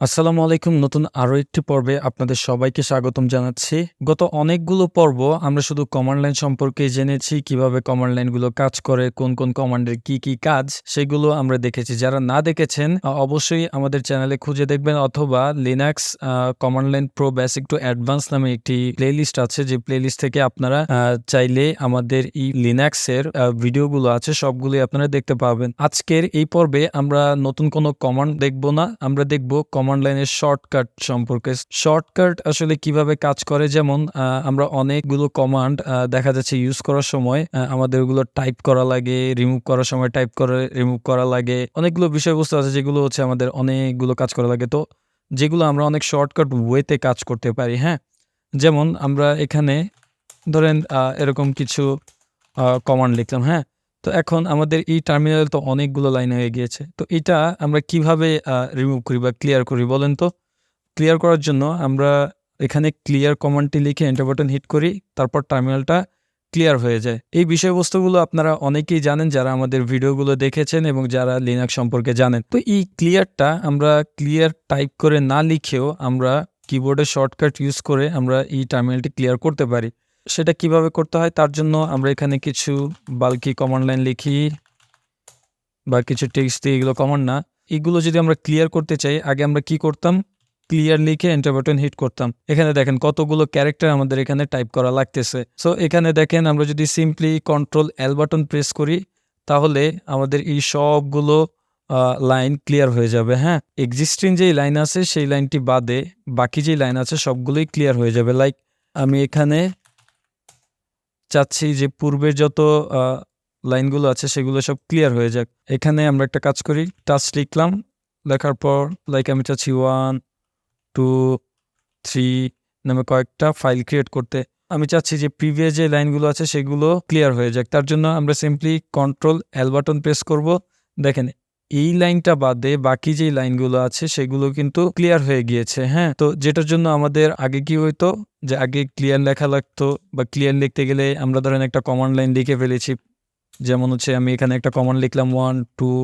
আসসালামু আলাইকুম। নতুন আরো একটি পর্বে আপনাদের সবাইকে স্বাগতম জানাচ্ছি। গত অনেকগুলো পর্ব আমরা শুধু কমান্ড লাইন সম্পর্কে জেনেছি, কিভাবে কমান্ড লাইনগুলো কাজ করে, কোন কমান্ডের কি কাজ সেগুলো আমরা দেখেছি। যারা না দেখেছেন অবশ্যই আমাদের চ্যানেলে খুঁজে দেখবেন অথবা Linux command line pro basic to advance নামে একটি প্লেলিস্ট আছে, যে প্লেলিস্ট থেকে আপনারা চাইলে আমাদের এই লিনাক্সের ভিডিওগুলো আছে সবগুলোই আপনারা দেখতে পাবেন। আজকের এই পর্বে আমরা নতুন কোনো কমান্ড দেখব না, আমরা দেখব কমান্ড লাইনের শর্টকাট সম্পর্কে। শর্টকাট আসলে কিভাবে কাজ করে, যেমন আমরা অনেকগুলো কমান্ড দেখা যাচ্ছে ইউজ করার সময় আমাদের ওগুলো টাইপ করা লাগে, রিমুভ করার সময় টাইপ করে রিমুভ করা লাগে। অনেকগুলো বিষয়বস্তু আছে যেগুলো হচ্ছে আমাদের অনেকগুলো কাজ করা লাগে, তো যেগুলো আমরা অনেক শর্টকাট ওয়েতে কাজ করতে পারি। হ্যাঁ, যেমন আমরা এখানে ধরেন এরকম কিছু কমান্ড লিখলাম। হ্যাঁ, তো এখন আমাদের এই টার্মিনাল তো অনেকগুলো লাইন হয়ে গিয়েছে, তো এটা আমরা কিভাবে রিমুভ করি বা ক্লিয়ার করি বলেন তো? ক্লিয়ার করার জন্য আমরা এখানে ক্লিয়ার কমান্ডটি লিখে এন্টার বাটন হিট করি, তারপর টার্মিনালটা ক্লিয়ার হয়ে যায়। এই বিষয়বস্তুগুলো আপনারা অনেকেই জানেন যারা আমাদের ভিডিওগুলো দেখেছেন এবং যারা লিনাক্স সম্পর্কে জানেন। তো এই ক্লিয়ারটা আমরা ক্লিয়ার টাইপ করে না লিখেও আমরা কিবোর্ডের শর্টকাট ইউজ করে আমরা এই টার্মিনালটি ক্লিয়ার করতে পারি। সেটা কিভাবে করতে হয় তার জন্য আমরা এখানে কিছু বাল্কি কমান্ড লাইন লিখি বা কিছু টেক্সট দিয়ে, এগুলো কমান্ড না। এগুলো যদি আমরা ক্লিয়ার করতে চাই, আগে আমরা কি করতাম? ক্লিয়ার লিখে এন্টার বাটন হিট করতাম। এখানে দেখেন কতগুলো ক্যারেক্টার আমাদের এখানে টাইপ করা লাগতেছে। সো এখানে দেখেন আমরা যদি সিম্পলি কন্ট্রোল এল বাটন প্রেস করি তাহলে আমাদের এই সবগুলো লাইন ক্লিয়ার হয়ে যাবে। হ্যাঁ, এক্সিস্টিং যেই লাইন আছে সেই লাইনটি বাদে বাকি যেই লাইন আছে সবগুলোই ক্লিয়ার হয়ে যাবে। লাইক আমি এখানে চাচ্ছি যে পূর্বের যত লাইনগুলো আছে সেগুলো সব ক্লিয়ার হয়ে যাক। এখানে আমরা একটা কাজ করি, টাচ লিখলাম, লেখার পর লাইক আমি চাচ্ছি 1 2 3 নামে কয়েকটা ফাইল ক্রিয়েট করতে। আমি চাচ্ছি যে প্রিভিয়াস যে লাইনগুলো আছে সেগুলো ক্লিয়ার হয়ে যাক। তার জন্য আমরা সিম্পলি কন্ট্রোল এল বাটন প্রেস করব। দেখেন এই লাইনটা বাদে বাকি যে লাইনগুলো আছে সেগুলো কিন্তু ক্লিয়ার হয়ে গিয়েছে। হ্যাঁ, তো যেটার জন্য আমাদের আগে কি হইতো, যে আগে ক্লিয়ার লেখা লাগতো, বা ক্লিয়ার লিখতে গেলে আমরা ধরেন একটা কমান্ড লাইন লিখে ফেলেছি, যেমন হচ্ছে আমি এখানে একটা কমান্ড লিখলাম 1 2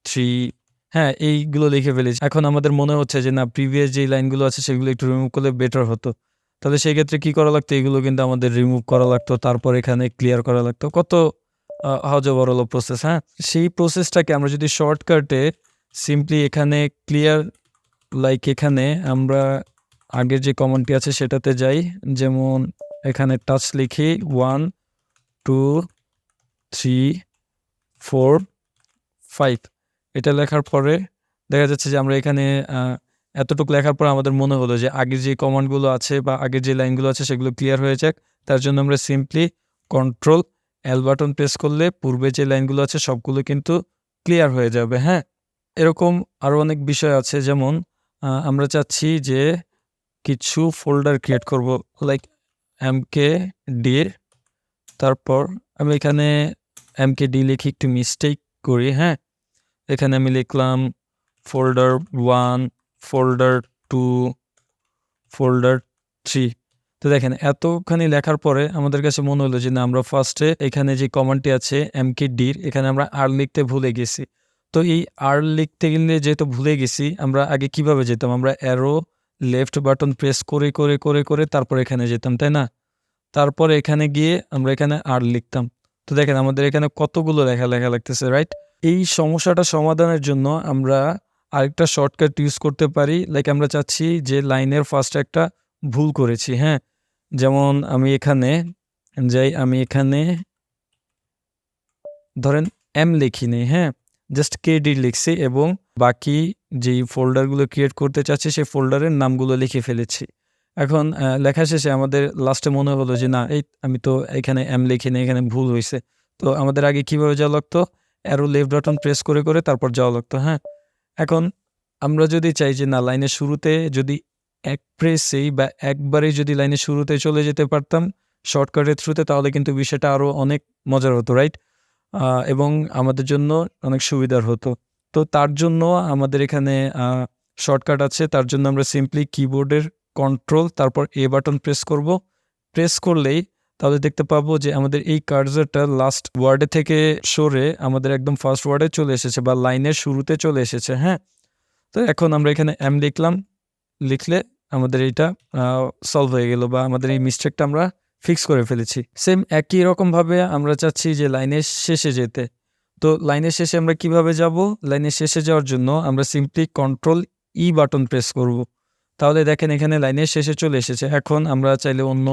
3, হ্যাঁ এইগুলো লিখে ফেলেছি। এখন আমাদের মনে হচ্ছে যে না, প্রিভিয়াস যে লাইনগুলো আছে সেগুলো একটু রিমুভ করলে বেটার হতো। তাহলে সেই ক্ষেত্রে কি করা লাগতো? এগুলো কিন্তু আমাদের রিমুভ করা লাগতো, তারপর এখানে ক্লিয়ার করা লাগতো। কত হজবরল প্রসেস। হ্যাঁ, সেই প্রসেসটাকে আমরা যদি শর্টকাটে সিম্পলি এখানে ক্লিয়ার, লাইক এখানে আমরা আগের যে কমান্ডটি আছে সেটাতে যাই, যেমন এখানে টাচ লিখি 1 2 3 4 5। এটা লেখার পরে দেখা যাচ্ছে যে আমরা এখানে এতটুকু লেখার পর আমাদের মনে হলো যে আগের যে কমান্ডগুলো আছে বা আগের যে লাইনগুলো আছে সেগুলো ক্লিয়ার হয়ে যাক। তার জন্য আমরা সিম্পলি কন্ট্রোল এল বাটন প্রেস করলে পূর্বে যে লাইনগুলো আছে সবগুলো কিন্তু ক্লিয়ার হয়ে যাবে। হ্যাঁ, এরকম আরও অনেক বিষয় আছে, যেমন আমরা চাচ্ছি যে কিছু ফোল্ডার ক্রিয়েট করব, লাইক mkd, তারপর আমি এখানে mkd লিখে একটু মিস্টেক করি। হ্যাঁ, এখানে আমি লিখলাম ফোল্ডার 1 ফোল্ডার 2 ফোল্ডার 3। তো দেখেন এতখানি লেখার পরে আমাদের কাছে মনে হলো যে না, আমরা ফার্স্টে এখানে যে কমান্ডটি আছে mkd, এখানে আমরা আর লিখতে ভুলে গেছি। তো এই আর লিখতে গেলে যেহেতু ভুলে গেছি, আমরা আগে কিভাবে যেতাম? আমরা অ্যারো লেফট বাটন প্রেস করে করে করে করে তারপর এখানে যেতাম, তাই না? তারপরে এখানে গিয়ে আমরা এখানে আর লিখতাম। তো দেখেন আমাদের এখানে কতগুলো লেখা লাগতেছে, রাইট? এই সমস্যাটা সমাধানের জন্য আমরা আরেকটা শর্টকাট ইউজ করতে পারি। লাইক আমরা চাচ্ছি যে লাইনের ফার্স্টে একটা ভুল করেছি। হ্যাঁ, যেমন আমি এখানে যাই, আমি এখানে ধরেন এম লিখিনি, হ্যাঁ জাস্ট কেডি লিখছি এবং বাকি যেই ফোল্ডারগুলো ক্রিয়েট করতে চাচ্ছি সেই ফোল্ডারের নামগুলো লিখে ফেলেছি। এখন লেখা শেষে আমাদের লাস্টে মনে হলো যে না, এই আমি তো এখানে এম লিখিনি, এখানে ভুল হয়েছে। তো আমাদের আগে কিভাবে যাওয়া লাগতো? অ্যারো লেফট বাটন প্রেস করে করে তারপর যাওয়া লাগতো। হ্যাঁ, এখন আমরা যদি চাই যে না, লাইনের শুরুতে যদি এক প্রেসেই বা একবারেই যদি লাইনের শুরুতে চলে যেতে পারতাম শর্টকাটের থ্রুতে, তাহলে কিন্তু বিষয়টা আরও অনেক মজার হতো, রাইট? এবং আমাদের জন্য অনেক সুবিধার হতো। তো তার জন্য আমাদের এখানে শর্টকাট আছে। তার জন্য আমরা সিম্পলি কিবোর্ডের কন্ট্রোল তারপর এ বাটন প্রেস করব। প্রেস করলেই তাহলে দেখতে পাবো যে আমাদের এই কার্সারটা লাস্ট ওয়ার্ডে থেকে সরে আমাদের একদম ফার্স্ট ওয়ার্ডে চলে এসেছে বা লাইনের শুরুতে চলে এসেছে। হ্যাঁ, তো এখন আমরা এখানে m লিখলাম, লিখলে আমাদের এইটা সলভ হয়ে গেল বা আমাদের এই মিস্টেকটা আমরা ফিক্স করে ফেলেছি। সেম একই রকমভাবে আমরা চাচ্ছি যে লাইনের শেষে যেতে। তো লাইনের শেষে আমরা কিভাবে যাব? লাইনের শেষে যাওয়ার জন্য আমরা সিম্পলি কন্ট্রোল ই বাটন প্রেস করব। তাহলে দেখেন এখানে লাইনের শেষে চলে এসেছে। এখন আমরা চাইলে অন্য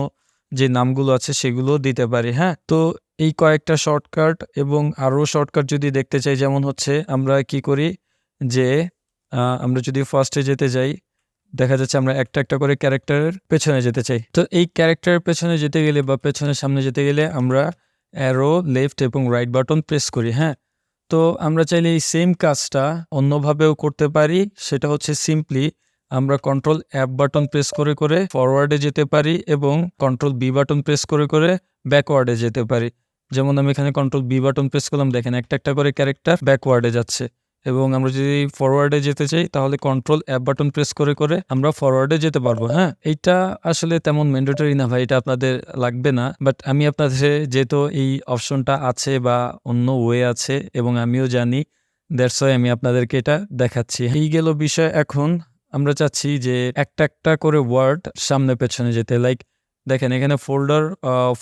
যে নামগুলো আছে সেগুলো দিতে পারি, হ্যাঁ? তো এই কয়েকটা শর্টকাট এবং আরও শর্টকাট যদি দেখতে চাই, যেমন হচ্ছে আমরা কি করি যে আমরা যদি ফার্স্টে যেতে যাই, দেখা যাচ্ছে আমরা একটা একটা করে ক্যারেক্টারের পেছনে যেতে চাই। তো এই ক্যারেক্টারের পেছনে যেতে গেলে বা পেছনের সামনে যেতে গেলে আমরা অ্যারো লেফট এবং রাইট বাটন প্রেস করি, হ্যাঁ? তো আমরা চাইলে এই সেম কাজটা অন্যভাবেও করতে পারি। সেটা হচ্ছে সিম্পলি আমরা কন্ট্রোল F বাটন প্রেস করে করে ফরওয়ার্ডে যেতে পারি এবং কন্ট্রোল B বাটন প্রেস করে করে ব্যাকওয়ার্ডে যেতে পারি। যেমন আমি এখানে কন্ট্রোল B বাটন প্রেস করলাম, দেখেন একটা একটা করে ক্যারেক্টার ব্যাকওয়ার্ডে যাচ্ছে। এবং আমরা যদি ফরওয়ার্ডে যেতে চাই তাহলে কন্ট্রোল F বাটন প্রেস করে করে আমরা ফরওয়ার্ডে যেতে পারবো, হ্যাঁ? এইটা আসলে তেমন ম্যান্ডেটরি না ভাই, এটা আপনাদের লাগবে না। বাট আমি আপনাদের যেহেতু এই অপশনটা আছে বা অন্য ওয়ে আছে এবং আমিও জানি, দ্যাটস ওয়াই আমি আপনাদেরকে এটা দেখাচ্ছি। এই গেল বিষয়। এখন আমরা চাচ্ছি যে একটা একটা করে ওয়ার্ড সামনে পেছনে যেতে। লাইক দেখেন এখানে ফোল্ডার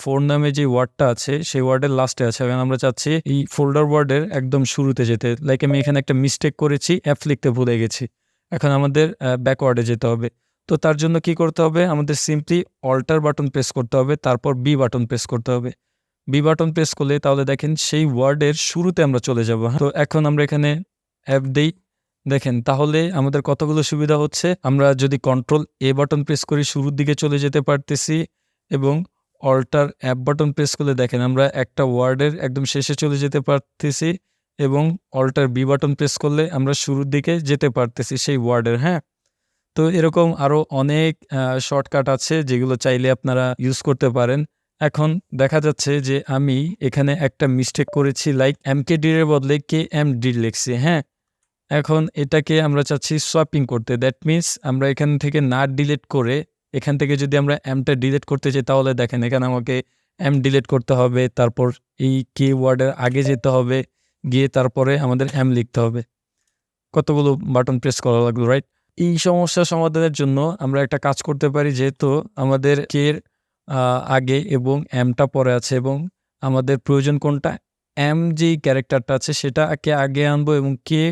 4 নামে যে ওয়ার্ডটা আছে সেই ওয়ার্ডের লাস্টে আছে। এখন আমরা চাচ্ছি এই ফোল্ডার ওয়ার্ডের একদম শুরুতে যেতে। লাইক আমি এখানে একটা মিস্টেক করেছি, F লিখতে ভুলে গেছি। এখন আমাদের ব্যাকওয়ার্ডে যেতে হবে। তো তার জন্য কি করতে হবে? আমাদের সিম্পলি অল্টার বাটন প্রেস করতে হবে, তারপর B বাটন প্রেস করতে হবে। B বাটন প্রেস করলে তাহলে দেখেন সেই ওয়ার্ডের শুরুতে আমরা চলে যাব, হ্যাঁ? তো এখন আমরা এখানে F দেই। দেখেন তাহলে আমাদের কতগুলো সুবিধা হচ্ছে। আমরা যদি কন্ট্রোল A বাটন প্রেস করি শুরুর দিকে চলে যেতে পারতেছি এবং অল্টার F বাটন প্রেস করলে দেখেন আমরা একটা ওয়ার্ডের একদম শেষে চলে যেতে পারতেছি এবং অল্টার B বাটন প্রেস করলে আমরা শুরুর দিকে যেতে পারতেছি সেই ওয়ার্ডের, হ্যাঁ? তো এরকম আরও অনেক শর্টকাট আছে যেগুলো চাইলে আপনারা ইউজ করতে পারেন। এখন দেখা যাচ্ছে যে আমি এখানে একটা মিস্টেক করেছি, লাইক MKD এর বদলে KMD লিখছি, হ্যাঁ? এখন এটাকে আমরা চাচ্ছি সোয়াপিং করতে। দ্যাট মিনস আমরা এখান থেকে না ডিলিট করে এখান থেকে যদি আমরা টা ডিলিট করতে চাই তাহলে দেখেন এখানে আমাকে ডিলিট করতে হবে, তারপর এই কে ওয়ার্ডের আগে যেতে হবে, গিয়ে তারপরে আমাদের লিখতে হবে। কতগুলো বাটন প্রেস করা লাগলো, রাইট? এই সমস্যা সমাধানের জন্য আমরা একটা কাজ করতে পারি, যেহেতু আমাদের কে এর আগে এবং টা পরে আছে এবং আমাদের প্রয়োজন কোনটা? যেই ক্যারেক্টারটা আছে সেটাকে আগে আনবো এবং কে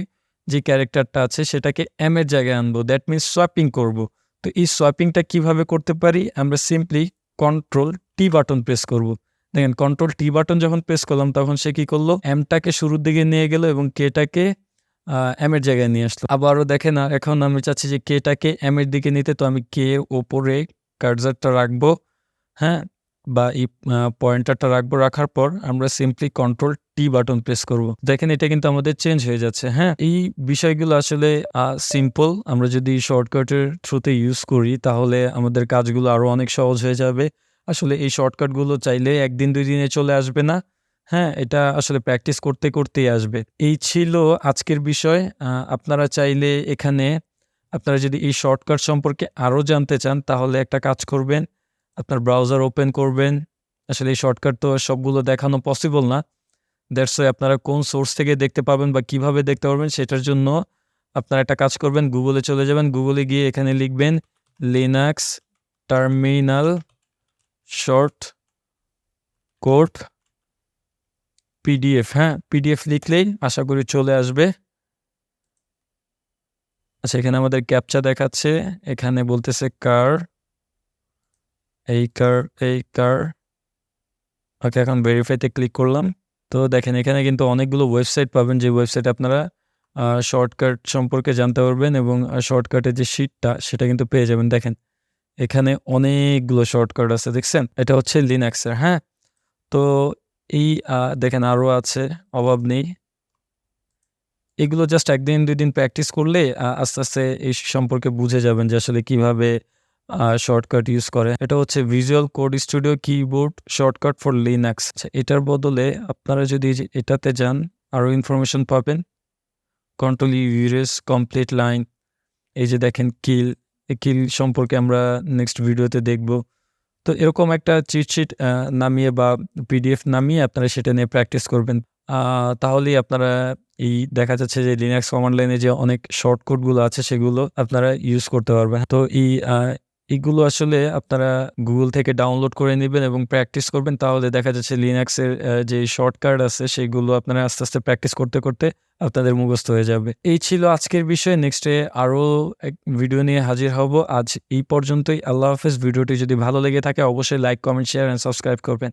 যে ক্যারেক্টারটা আছে সেটাকে এর জায়গায় আনবো। দ্যাট মিনস সোয়াপিং করব। তো এই সোয়াপিংটা কিভাবে করতে পারি? আমরা simply control T button press করব। দেখেন কন্ট্রোল টি বাটন যখন প্রেস করলাম তখন সে কি করলো? টাকে শুরুর দিকে নিয়ে গেল এবং কেটাকে এর জায়গায় নিয়ে আসলো। আবারও দেখেন এখন আমি চাচ্ছি যে কেটাকে এর দিকে নিতে, তো আমি কে এর ওপরে কার্সারটা রাখবো, হ্যাঁ? বা এই পয়েন্টারটা রাখবো। রাখার পর আমরা simply control T button press করব। দেখেন এটা কিন্তু আমাদের চেঞ্জ হয়ে যাচ্ছে, হ্যাঁ? এই বিষয়গুলো আসলে সিম্পল। আমরা যদি শর্টকাটের থ্রুতে ইউজ করি তাহলে আমাদের কাজগুলো আরও অনেক সহজ হয়ে যাবে। আসলে এই শর্টকাটগুলো চাইলে ১ দিন ২ দিনে চলে আসবে না, হ্যাঁ? এটা আসলে প্র্যাকটিস করতে করতেই আসবে। এই ছিল আজকের বিষয়। আপনারা চাইলে এখানে আপনারা যদি এই শর্টকাট সম্পর্কে আরও জানতে চান তাহলে একটা কাজ করবেন, আপনার ব্রাউজার ওপেন করবেন। আসলে এই শর্টকাট তো সবগুলো দেখানো পসিবল না। দ্যাটস ওয়াই আপনারা কোন সোর্স থেকে দেখতে পাবেন বা কিভাবে দেখতে পারবেন সেটার জন্য আপনারা একটা কাজ করবেন, গুগলে চলে যাবেন। গুগলে গিয়ে এখানে লিখবেন Linux terminal short code PDF, হ্যাঁ? পিডিএফ লিখলেই আশা করি চলে আসবে। আচ্ছা, এখানে আমাদের ক্যাপচা দেখাচ্ছে, এখানে বলতেছে কার, এই কার। ওকে, এখন ভেরিফাইতে ক্লিক করলাম। তো দেখেন এখানে কিন্তু অনেকগুলো ওয়েবসাইট পাবেন, যে ওয়েবসাইটে আপনারা শর্টকাট সম্পর্কে জানতে পারবেন এবং শর্টকাটের যে শিটটা সেটা কিন্তু পেয়ে যাবেন। দেখেন এখানে অনেকগুলো শর্টকাট আছে, দেখছেন? এটা হচ্ছে লিনাক্সের, হ্যাঁ? তো এই দেখেন আরও আছে, অভাব নেই। এগুলো জাস্ট ১ দিন ২ দিন প্র্যাকটিস করলে আস্তে আস্তে এই সম্পর্কে বুঝে যাবেন যে আসলে কিভাবে শর্টকাট ইউজ করে। এটা হচ্ছে visual code studio keyboard shortcut for Linux. এটার বদলে আপনারা যদি এটাতে যান আরও ইনফরমেশন পাবেন। কন্ট্রোল ইউরেস কমপ্লিট লাইন, এই যে দেখেন কিল, এই কিল সম্পর্কে আমরা নেক্সট ভিডিওতে দেখব। তো এরকম একটা চিট শিট নামিয়ে বা পিডিএফ নামিয়ে আপনারা সেটা নিয়ে প্র্যাকটিস করবেন। তাহলেই আপনারা এই দেখা যাচ্ছে যে লিনাক্স কমান্ড লাইনে যে অনেক শর্টকাটগুলো আছে সেগুলো আপনারা ইউজ করতে পারবেন। তো এইগুলো আসলে আপনারা গুগল থেকে ডাউনলোড করে নিবেন এবং প্র্যাকটিস করবেন। তাহলে দেখা যাচ্ছে লিনাক্সের যে শর্টকাট আছে সেগুলো আপনারা আস্তে, আস্তে প্র্যাকটিস করতে, করতে আপনাদের মুখস্থ হয়ে যাবে। এই ছিল আজকের বিষয়। নেক্সটে আরও এক ভিডিও নিয়ে হাজির হব। আজ এই পর্যন্তই। আল্লাহ হাফেজ। ভিডিওটি যদি ভালো লেগে থাকে অবশ্যই like, comment, share and subscribe করবেন।